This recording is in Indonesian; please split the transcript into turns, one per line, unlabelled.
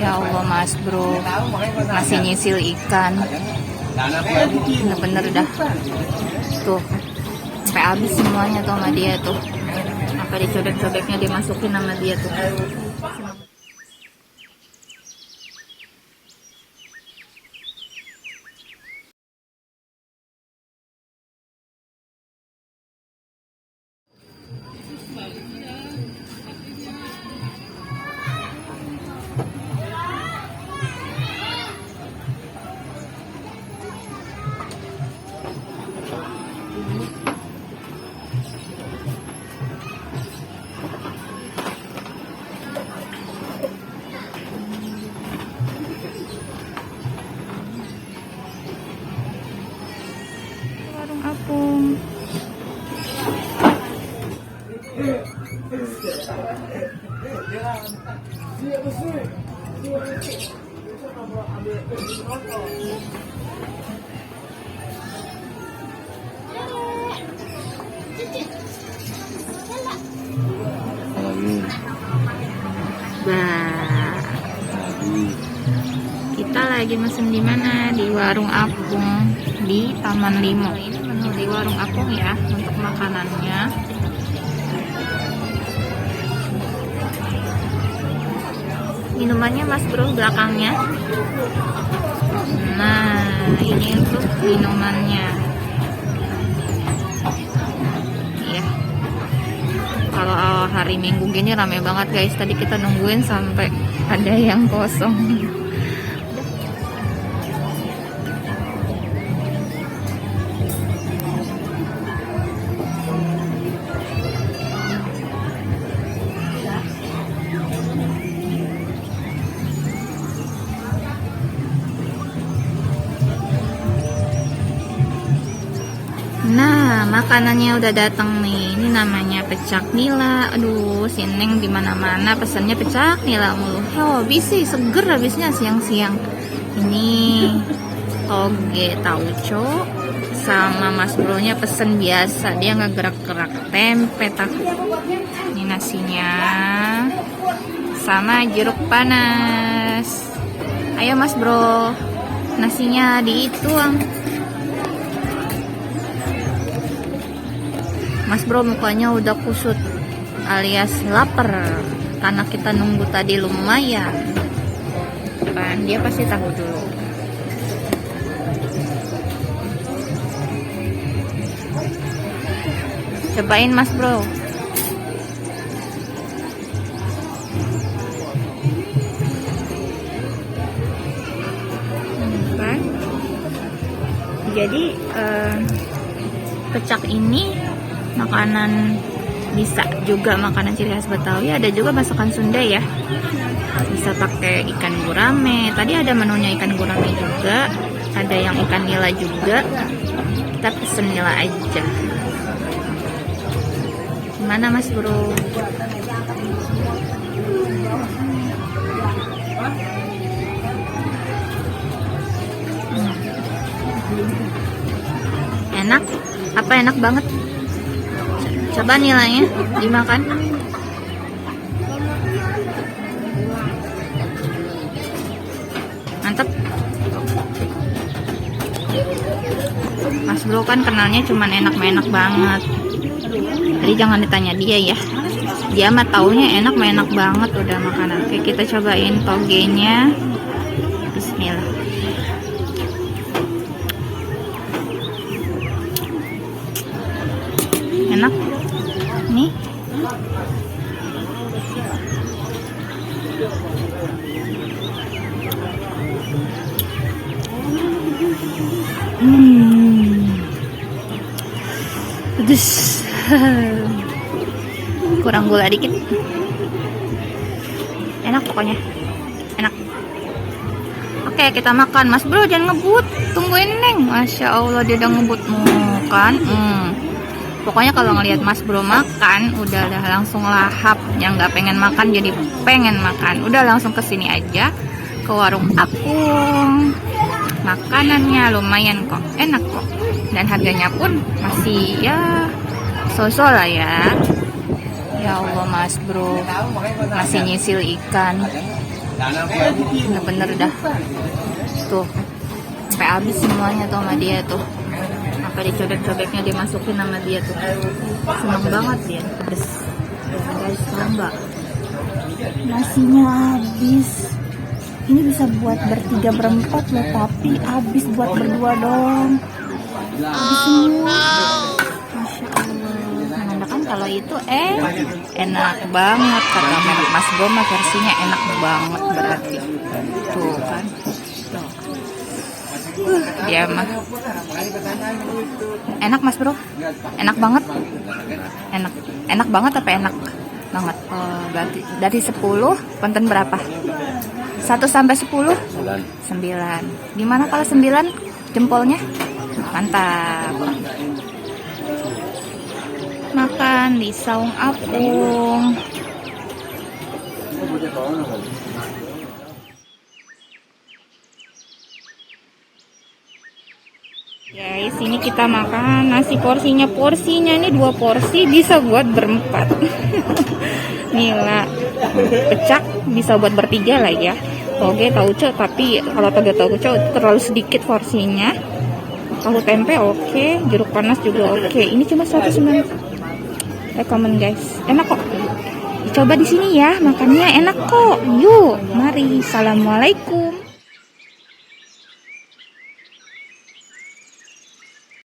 Ya Allah Mas Bro, masih nyisil ikan. Bener-bener dah. Tuh, sampai habis semuanya tuh sama dia tuh. Apa dicobek-cobeknya dimasukin sama dia tuh. Warung apung. Bah, kita lagi mesen di mana? Di warung apung di Taman Limo. Ini menu di warung apung ya untuk makanannya. Minumannya Mas Bro belakangnya. Nah, ini untuk minumannya. Iya. Kalau hari Minggu gini rame banget guys. Tadi kita nungguin sampai ada yang kosong. Nah, makanannya udah datang nih. Ini namanya pecak nila. Aduh, si Neng di mana-mana pesannya pecak nila mulu. Oh, bisa seger habisnya siang-siang. Ini toge tauco sama Mas Bro-nya pesen biasa. Dia nggak gerak-gerak. Tempe tahu. Ini nasinya sama jeruk panas. Ayo Mas Bro, nasinya dituang. Mas Bro mukanya udah kusut alias lapar karena kita nunggu tadi lumayan kan, dia pasti tahu dulu. Cobain Mas Bro. Kan? Jadi pecak ini makanan, bisa juga makanan ciri khas Betawi, ada juga masakan Sunda ya. Bisa pakai ikan gurame. Tadi ada menunya ikan gurame juga, ada yang ikan nila juga. Kita pesen nila aja. Gimana Mas Bro? Enak? Apa enak banget? Coba nilainya dimakan. Mantep. Mas Bro kan kenalnya cuman enak banget. Jadi jangan ditanya dia ya. Dia mah taunya enak banget udah makanan. Oke, kita cobain togenya. Bismillah. Enak. Nih. Pedes. Kurang gula dikit. Enak pokoknya. Enak. Oke, kita makan. Mas Bro jangan ngebut. Tungguin Neng. Masya Allah dia udah ngebut kan. Pokoknya kalau ngelihat Mas Bro makan, udah langsung lahap. Yang nggak pengen makan jadi pengen makan. Udah langsung kesini aja ke warung apung. Makanannya lumayan kok, enak kok. Dan harganya pun masih ya so-so lah ya. Ya Allah Mas Bro, masih nyisil ikan. Bener-bener dah. Tuh. Sampai habis semuanya tuh sama dia tuh. Apa dicobek-cobeknya dimasukin sama dia tuh. Seneng banget dia. Pedes. Guys, tau nggak? Nasinya habis. Ini bisa buat bertiga berempat loh, tapi habis buat berdua dong. Habis semua. Masya Allah. Menandakan kalau itu enak banget, kata merek Mas Bro mah versinya enak banget berarti. Tuh kan. Tuh. Dia mah enak Mas Bro. Enak banget. Enak banget apa enak banget? Oh, berarti dari 10 punten berapa? 1 sampai 10? 9. Gimana kalau 9 jempolnya? Mantap. Makan di saung apung. Guys, ini kita makan nasi porsinya ini 2 porsi bisa buat berempat. Nila pecak bisa buat bertiga lah ya. Toge tauco, tapi kalau toge tauco terlalu sedikit porsinya. Tahu tempe oke, jeruk panas juga oke. Ini cuma 190. Rekomen guys, enak kok. Coba di sini ya, makannya enak kok. Yuk, mari. Assalamualaikum.